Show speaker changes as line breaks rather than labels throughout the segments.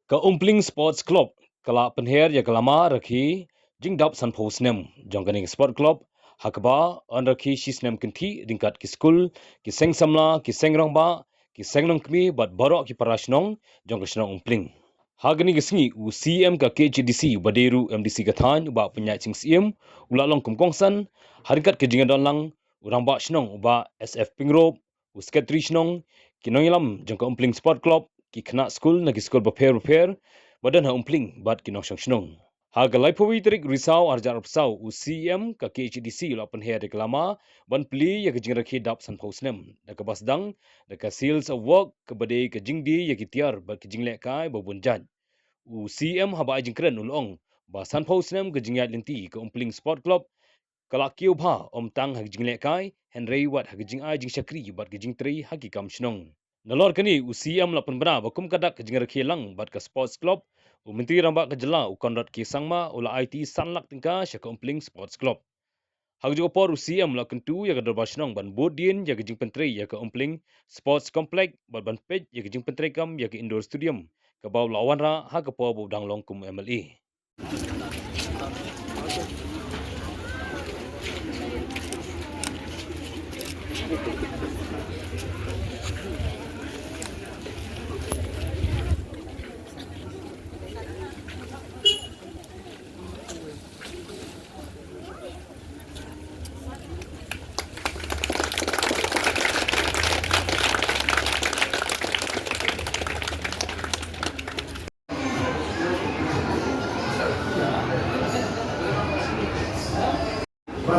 Ka Umpling Sports Club, kala Pynher ya Lama rakhi jingdap sanpo Snem, jongkaning Sport Club, Haka an rakhi shi Snem kinti ringkat ki school, ki seng samla, ki seng rongba, ki seng nong kmi bat borok ki para Shnong, jong ka Shnong Umpling. Hagani gesengi u CM ka KHDC baderu MDC kathan uba penyai sing CM ulalong kumkongsan harikat ke jingadon lang urang ba Shnong uba SF Pingrop u Secretary Shnong kinongilam jong ka Umpling Sport Club ki kena school na ki school repair badan ha Umpling bat ki Nongshong Shnong. Haga laipawi terik risau arjar upsau u CM ka KHDC lapan her de Lama ban pli ya ke jingrakhi dap san Snem da ka basdang da ka seals of work ke badai ke jingdi ya ki tiar ba ki jinglek kai ba Bunjait. U CM haba jingkren ulong ba san Snem ke jingyat linti ke Umpling Sport Club kalakiu bha tang ha jinglek kai Henry wat ha jing ai jing shakri bat ke jingtri ha ki kam Shnong. Nalor kini u CM lapan bena bakum kadak ke jingrakhi lang bat ke sports club u menteri rambak kejela u konrat ki sangma ula IT sanlak tingka syaka Umpling Sports Club. Hak juga por u CM la kentu ya ke Shnong ban bodin ya ke jing pentri ya ke Umpling Sports Complex ban pej ya ke jing pentri kam ya ke indoor stadium ke bau lawan ra ha ke por bu danglong kum MLA.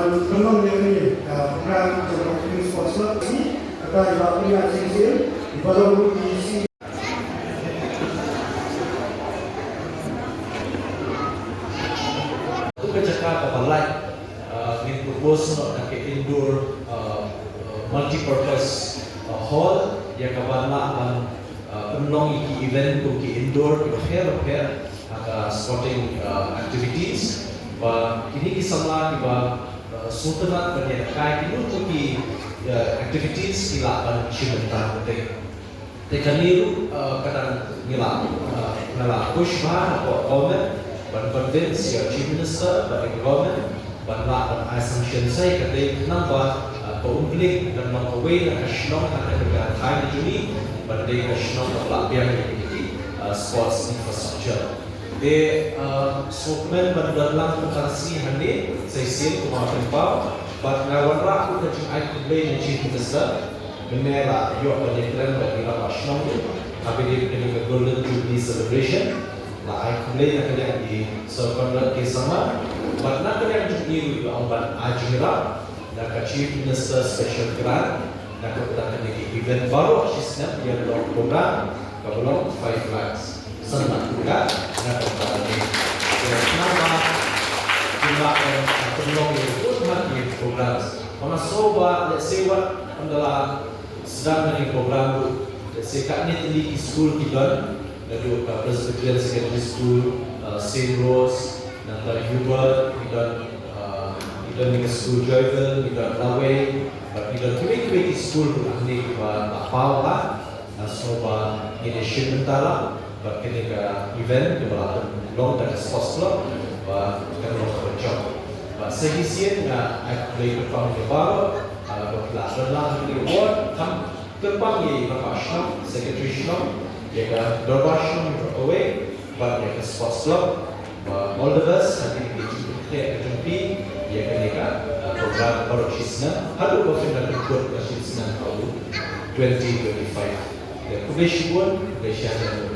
Belum ini program Umpling Sports Club ini akan dilakukan sesi baru diisi.
Itu kerja pembalai ini proposal nak indoor multi-purpose hall yang kabarlah penolong iki event untuk indoor repair sporting activities. Và kini kisahlah tiba sultanat berniagai kini untuk activities kilapan Shimbynta penting. Tekaniru kadang nila push bah atau government dan convince ya chief minister dan government dan lah dan assumption saya kata nampak Umpling dan nampak way dan Shnong akan bergerak hari ini dan dia Shnong telah biar memiliki sports infrastructure. They spokesman berdalam komunikasi hari sesi kemarin pau, but ngawan aku kecil aku beli dengan chief minister, menera yo penyekiran bagi rakyat Shnong, tapi dia dengan golden jubilee celebration, lah aku beli nak kena di serkondat kisama, but nak kena jubilee itu awal ajira, nak chief minister special grant, nak kita kena di event baru Snem yang dalam program, kalau 5 lakhs. Senang juga, nak berani. Nama jumlah penolong itu semakin program. Kalau sobat, let's say what adalah sedang dengan program itu, let's say kat ni di school kita, lalu Presbyterian Secondary School, Saint Rose, nanti Hubert, kita dengan school Joyville, kita Laway, kita kembali school ni kita tak faham lah, sobat ini Shimbynta lah. Ketika event diberlakukan long dan sports club, kita melakukan job. Sehisian dengan aktiviti perform yang baru, bila adalah di award, kam terpanggil Bapak Shnong, Secretary Shnong, jika Bapak Shnong away, bagi sports club, all the best nanti kita jumpi, jika ketika program baru Snem, ada perform dan ikut Snem tahun 2025. Publish pun, publish yang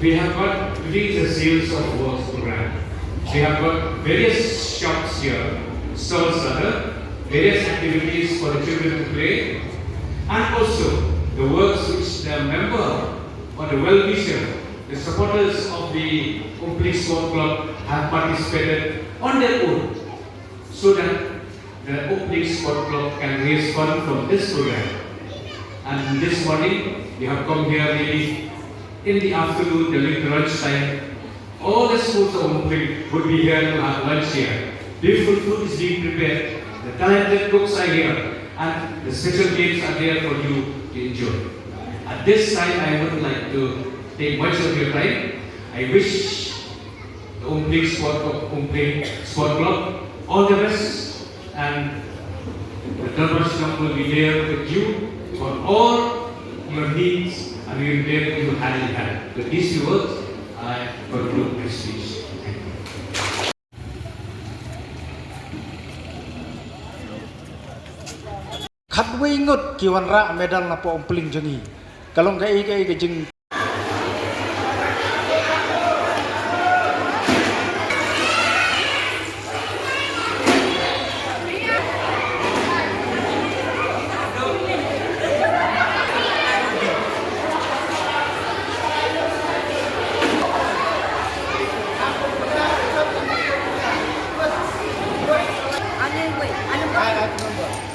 we have got within the sales of works program. We have got various shops here, stalls rather, various activities for the children to play, and also the works which the member or the well-wisher, the supporters of the Umpling Sport Club have participated on their own, so that the Umpling Sport Club can raise fund from this program. And this morning we have come here really in the afternoon during lunch time all the schools of Umpling would be here to have lunch here. Beautiful food is being prepared, the talented cooks are here, and the special games are there for you to enjoy. At this time, I would like to take much of your time. I wish the Umpling Sport Club all the best, and the Dharma will be there with you for all your needs, and we will be there with you hand in hand. With these few words, I conclude my speech. Thank you.
คัดวิ่งงดกี่วันระเมดัลนะปอมปลิงจังอีกะลงกะอีกะจึง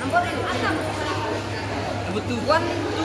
Number 2. 1, 2.